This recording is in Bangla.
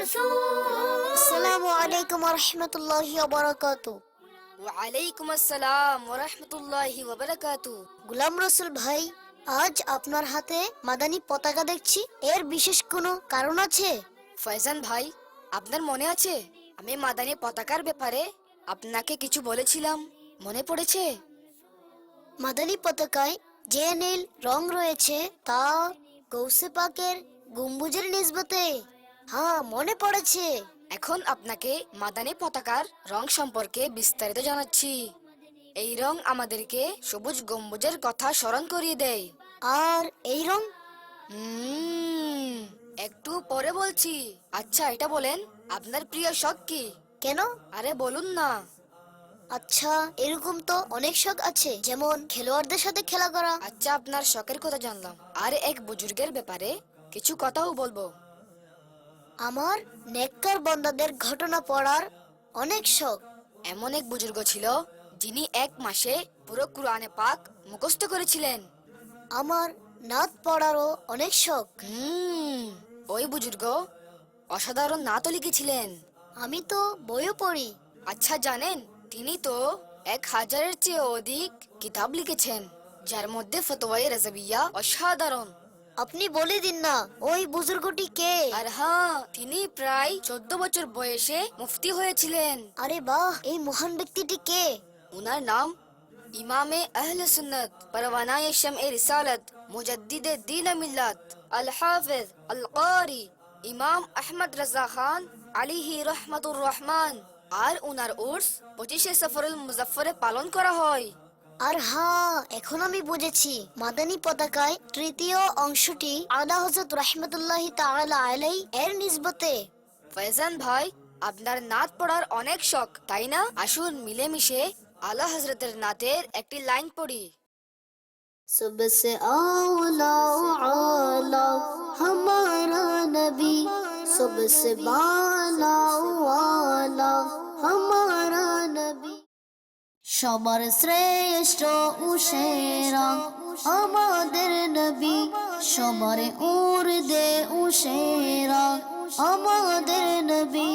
আসসালামু আলাইকুম ওয়া রাহমাতুল্লাহি ওয়া বারাকাতুহু। ওয়ালাইকুম আসসালাম ওয়া রাহমাতুল্লাহি ওয়া বারাকাতুহু। গোলাম রসুল ভাই, আজ আপনার হাতে মাদানী পতাকা দেখছি, এর বিশেষ কোনো কারণ আছে? ফয়জান ভাই, আপনার মনে আছে আমি মাদানী পতাকার ব্যাপারে আপনাকে কিছু বলেছিলাম? মনে পড়েছে? মাদানী পতাকায় যে নীল রং রয়েছে তা গৌসে পাকের গম্বুজের নিসবতে। হ্যাঁ, মনে পড়েছে। এখন আপনাকে মাদানী পতাকার রং সম্পর্কে বিস্তারিত জানাচ্ছি। এই রং আমাদেরকে সবুজ গম্বুজের কথা স্মরণ করিয়ে দেয়। আর এই রং? একটু পরে বলছি। আচ্ছা, এটা বলেন, আপনার প্রিয় শখ কি? কেন? আরে বলুন না। আচ্ছা, এরকম তো অনেক শখ আছে, যেমন খেলোয়াড়দের সাথে খেলা করা। আচ্ছা, আপনার শখের কথা জানলাম, আর এক বুজুর্গের ব্যাপারে কিছু কথাও বলবো। আমার নেককার বান্দাদের ঘটনা পড়ার অনেক শখ। এমন এক বুজুর্গ ছিল যিনি এক মাসে পুরো কুরআনে পাক মুখস্থ করেছিলেন। আমার নাত পড়ারও অনেক শখ। ওই বুজুর্গ অসাধারণ নাতও লিখেছিলেন। আমি তো বইও পড়ি। আচ্ছা, জানেন তিনি তো 1000-এর চেয়ে অধিক কিতাব লিখেছেন, যার মধ্যে ফতোয়ায়ে রাজাবিয়া অসাধারণ। আপনি বলে দিন না, ওই বুজুর্গটি কে? আর হ্যাঁ, তিনি প্রায় 14 বছর বয়সে মুফতি হয়েছিলেন। আরে বাহ, এই মহান ব্যক্তিটি কে? উনার নাম ইমামে আহলে সুন্নাত পরওয়ানায়ে শামএ রিসালাত মুজাদ্দিদে দ্বীন মিল্লাত আল হাফিজ আল কারি ইমাম আহমদ রাজা খান আলাইহি রহমাতুর রহমান। আর উনার উর্স 25শে সফরুল মুজাফফরে পালন করা হয়। আর হ্যাঁ, এখন আমি বুঝেছি, মাদানী পতাকায় তৃতীয় অংশটি আলা হযরত রাহমাতুল্লাহি তাআলা আলাইহি এর নিসবতে। ফয়জান ভাই, আপনার নাত পড়ার অনেক শখ, তাই না? আসুন মিলেমিশে আলা হযরতের নাতের একটি লাইন পড়ি। सबसे आला आला हमारा नबी, सबसे बाला आला हमारा नबी। সবার শ্রেষ্ঠ ও সেরা আমাদের নবী, সবার ঊর্ধ্বে ও সেরা আমাদের নবী।